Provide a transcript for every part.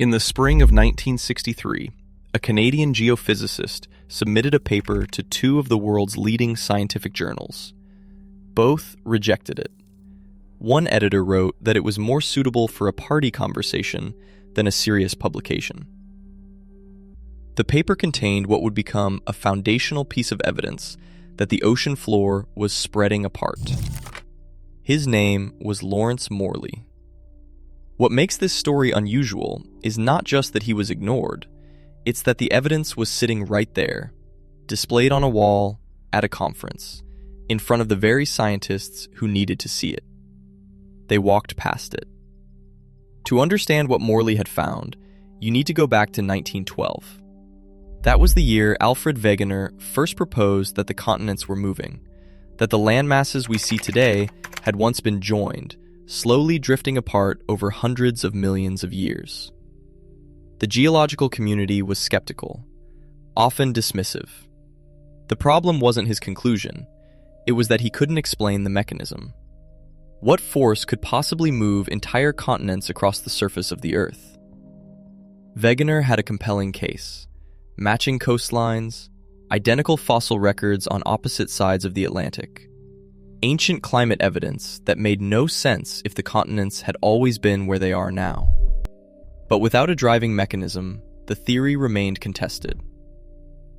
In the spring of 1963, a Canadian geophysicist submitted a paper to two of the world's leading scientific journals. Both rejected it. One editor wrote that it was more suitable for a party conversation than a serious publication. The paper contained what would become a foundational piece of evidence that the ocean floor was spreading apart. His name was Lawrence Morley. What makes this story unusual is not just that he was ignored, it's that the evidence was sitting right there, displayed on a wall at a conference, in front of the very scientists who needed to see it. They walked past it. To understand what Morley had found, you need to go back to 1912. That was the year Alfred Wegener first proposed that the continents were moving, that the land masses we see today had once been joined, slowly drifting apart over hundreds of millions of years. The geological community was skeptical, often dismissive. The problem wasn't his conclusion, it was that he couldn't explain the mechanism. What force could possibly move entire continents across the surface of the Earth? Wegener had a compelling case. Matching coastlines, identical fossil records on opposite sides of the Atlantic, ancient climate evidence that made no sense if the continents had always been where they are now. But without a driving mechanism, the theory remained contested.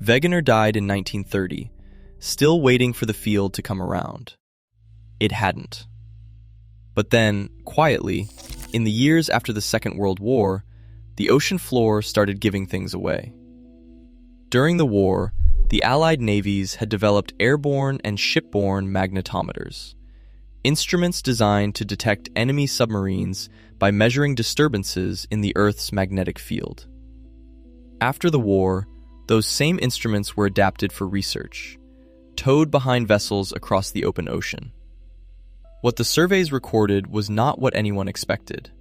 Wegener died in 1930, still waiting for the field to come around. It hadn't. But then, quietly, in the years after the Second World War, the ocean floor started giving things away. During the war, the Allied navies had developed airborne and shipborne magnetometers, instruments designed to detect enemy submarines by measuring disturbances in the Earth's magnetic field. After the war, those same instruments were adapted for research, towed behind vessels across the open ocean. What the surveys recorded was not what anyone expected.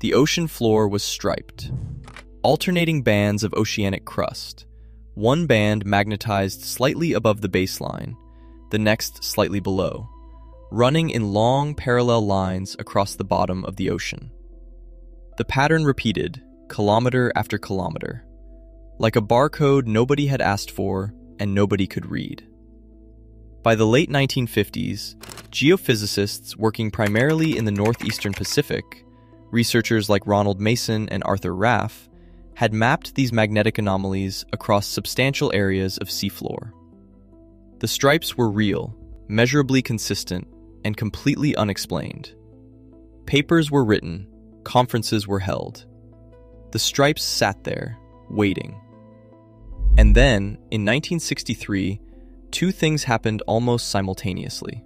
The ocean floor was striped, alternating bands of oceanic crust. One band magnetized slightly above the baseline, the next slightly below, running in long parallel lines across the bottom of the ocean. The pattern repeated, kilometer after kilometer, like a barcode nobody had asked for and nobody could read. By the late 1950s, geophysicists working primarily in the northeastern Pacific, researchers like Ronald Mason and Arthur Raff, had mapped these magnetic anomalies across substantial areas of seafloor. The stripes were real, measurably consistent, and completely unexplained. Papers were written, conferences were held. The stripes sat there, waiting. And then, in 1963, two things happened almost simultaneously.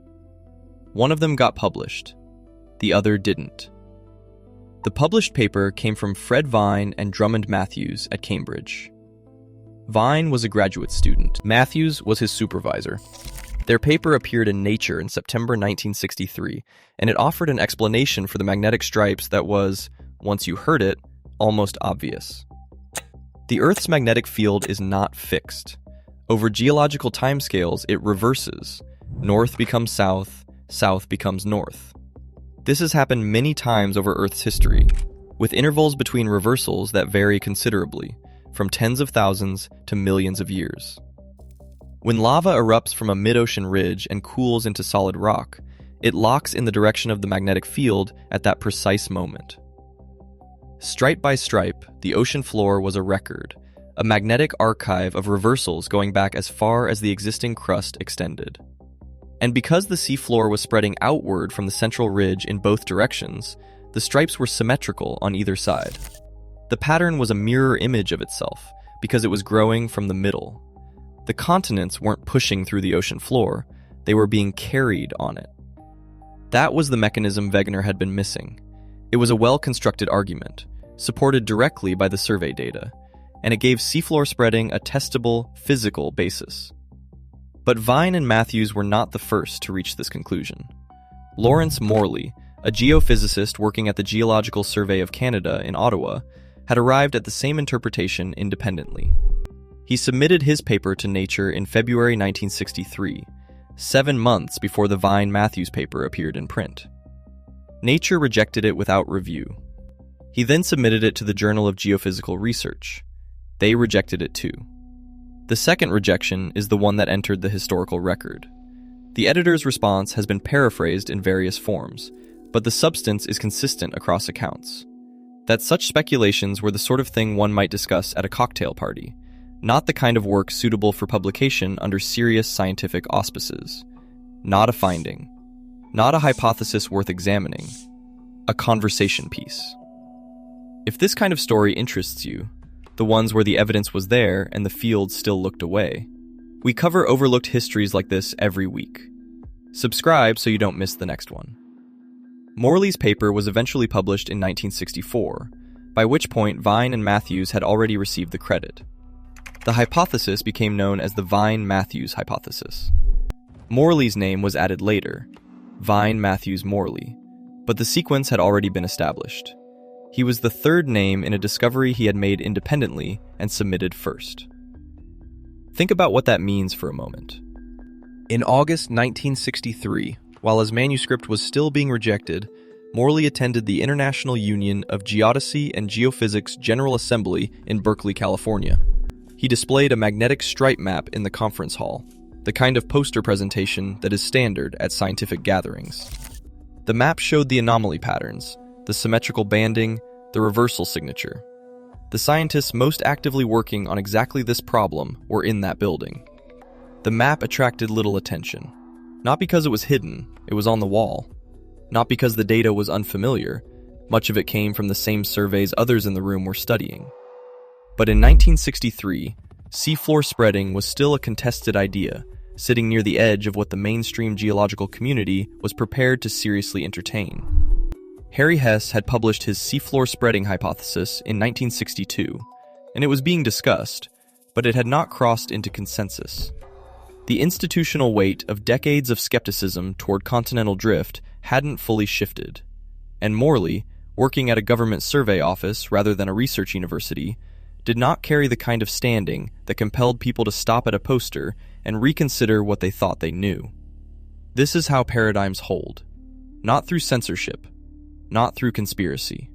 One of them got published, the other didn't. The published paper came from Fred Vine and Drummond Matthews at Cambridge. Vine was a graduate student. Matthews was his supervisor. Their paper appeared in Nature in September 1963, and it offered an explanation for the magnetic stripes that was, once you heard it, almost obvious. The Earth's magnetic field is not fixed. Over geological timescales, it reverses. North becomes south, south becomes north. This has happened many times over Earth's history, with intervals between reversals that vary considerably, from tens of thousands to millions of years. When lava erupts from a mid-ocean ridge and cools into solid rock, it locks in the direction of the magnetic field at that precise moment. Stripe by stripe, the ocean floor was a record, a magnetic archive of reversals going back as far as the existing crust extended. And because the seafloor was spreading outward from the central ridge in both directions, the stripes were symmetrical on either side. The pattern was a mirror image of itself, because it was growing from the middle. The continents weren't pushing through the ocean floor, they were being carried on it. That was the mechanism Wegener had been missing. It was a well-constructed argument, supported directly by the survey data, and it gave seafloor spreading a testable, physical basis. But Vine and Matthews were not the first to reach this conclusion. Lawrence Morley, a geophysicist working at the Geological Survey of Canada in Ottawa, had arrived at the same interpretation independently. He submitted his paper to Nature in February 1963, 7 months before the Vine-Matthews paper appeared in print. Nature rejected it without review. He then submitted it to the Journal of Geophysical Research. They rejected it too. The second rejection is the one that entered the historical record. The editor's response has been paraphrased in various forms, but the substance is consistent across accounts. That such speculations were the sort of thing one might discuss at a cocktail party, not the kind of work suitable for publication under serious scientific auspices. Not a finding. Not a hypothesis worth examining. A conversation piece. If this kind of story interests you, the ones where the evidence was there and the field still looked away, we cover overlooked histories like this every week. Subscribe so you don't miss the next one. Morley's paper was eventually published in 1964, by which point Vine and Matthews had already received the credit. The hypothesis became known as the Vine-Matthews hypothesis. Morley's name was added later, Vine-Matthews-Morley, but the sequence had already been established. He was the third name in a discovery he had made independently and submitted first. Think about what that means for a moment. In August 1963, while his manuscript was still being rejected, Morley attended the International Union of Geodesy and Geophysics General Assembly in Berkeley, California. He displayed a magnetic stripe map in the conference hall, the kind of poster presentation that is standard at scientific gatherings. The map showed the anomaly patterns, the symmetrical banding, the reversal signature. The scientists most actively working on exactly this problem were in that building. The map attracted little attention. Not because it was hidden, it was on the wall. Not because the data was unfamiliar, much of it came from the same surveys others in the room were studying. But in 1963, seafloor spreading was still a contested idea, sitting near the edge of what the mainstream geological community was prepared to seriously entertain. Harry Hess had published his seafloor spreading hypothesis in 1962, and it was being discussed, but it had not crossed into consensus. The institutional weight of decades of skepticism toward continental drift hadn't fully shifted, and Morley, working at a government survey office rather than a research university, did not carry the kind of standing that compelled people to stop at a poster and reconsider what they thought they knew. This is how paradigms hold, not through censorship, not through conspiracy,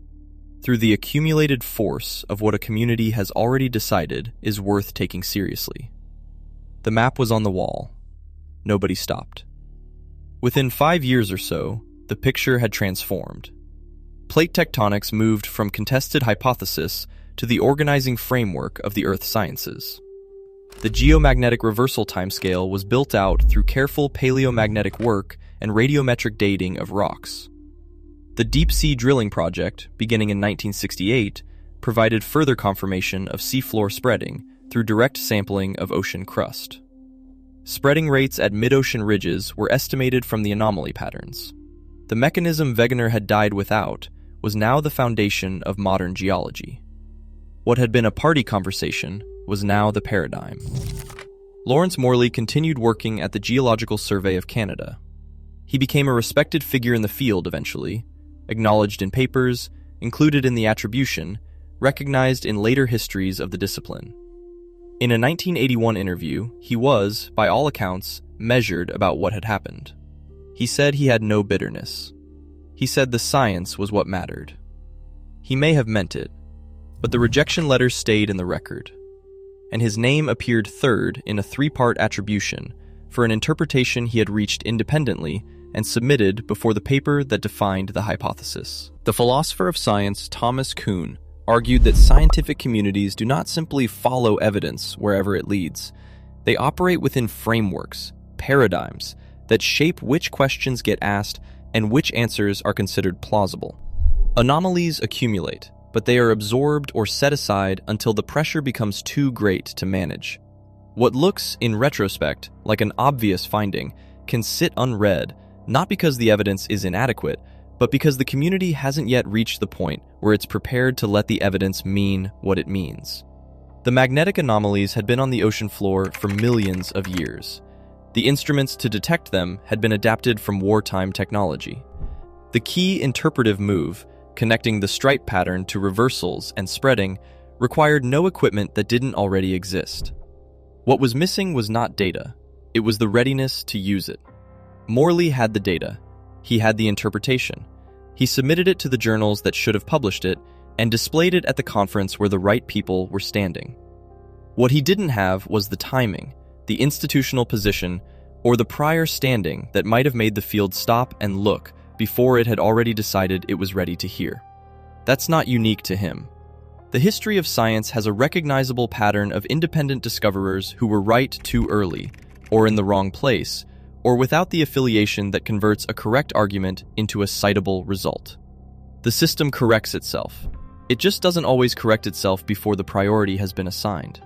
through the accumulated force of what a community has already decided is worth taking seriously. The map was on the wall. Nobody stopped. Within 5 years or so, the picture had transformed. Plate tectonics moved from contested hypothesis to the organizing framework of the earth sciences. The geomagnetic reversal timescale was built out through careful paleomagnetic work and radiometric dating of rocks. The deep-sea drilling project, beginning in 1968, provided further confirmation of seafloor spreading through direct sampling of ocean crust. Spreading rates at mid-ocean ridges were estimated from the anomaly patterns. The mechanism Wegener had died without was now the foundation of modern geology. What had been a party conversation was now the paradigm. Lawrence Morley continued working at the Geological Survey of Canada. He became a respected figure in the field eventually, acknowledged in papers, included in the attribution, recognized in later histories of the discipline. In a 1981 interview, he was, by all accounts, measured about what had happened. He said he had no bitterness. He said the science was what mattered. He may have meant it, but the rejection letter stayed in the record, and his name appeared third in a 3-part attribution for an interpretation he had reached independently and submitted before the paper that defined the hypothesis. The philosopher of science Thomas Kuhn argued that scientific communities do not simply follow evidence wherever it leads. They operate within frameworks, paradigms, that shape which questions get asked and which answers are considered plausible. Anomalies accumulate, but they are absorbed or set aside until the pressure becomes too great to manage. What looks, in retrospect, like an obvious finding can sit unread, not because the evidence is inadequate, but because the community hasn't yet reached the point where it's prepared to let the evidence mean what it means. The magnetic anomalies had been on the ocean floor for millions of years. The instruments to detect them had been adapted from wartime technology. The key interpretive move, connecting the stripe pattern to reversals and spreading, required no equipment that didn't already exist. What was missing was not data, it was the readiness to use it. Morley had the data. He had the interpretation. He submitted it to the journals that should have published it, and displayed it at the conference where the right people were standing. What he didn't have was the timing, the institutional position, or the prior standing that might have made the field stop and look before it had already decided it was ready to hear. That's not unique to him. The history of science has a recognizable pattern of independent discoverers who were right too early, or in the wrong place, or without the affiliation that converts a correct argument into a citable result. The system corrects itself. It just doesn't always correct itself before the priority has been assigned.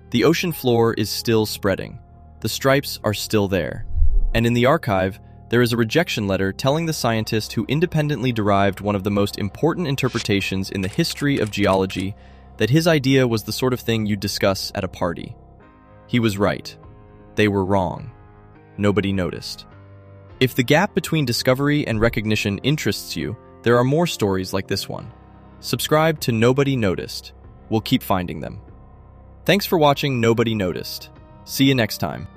The ocean floor is still spreading. The stripes are still there. And in the archive, there is a rejection letter telling the scientist who independently derived one of the most important interpretations in the history of geology that his idea was the sort of thing you'd discuss at a party. He was right. They were wrong. Nobody noticed. If the gap between discovery and recognition interests you, there are more stories like this one. Subscribe to Nobody Noticed. We'll keep finding them. Thanks for watching Nobody Noticed. See you next time.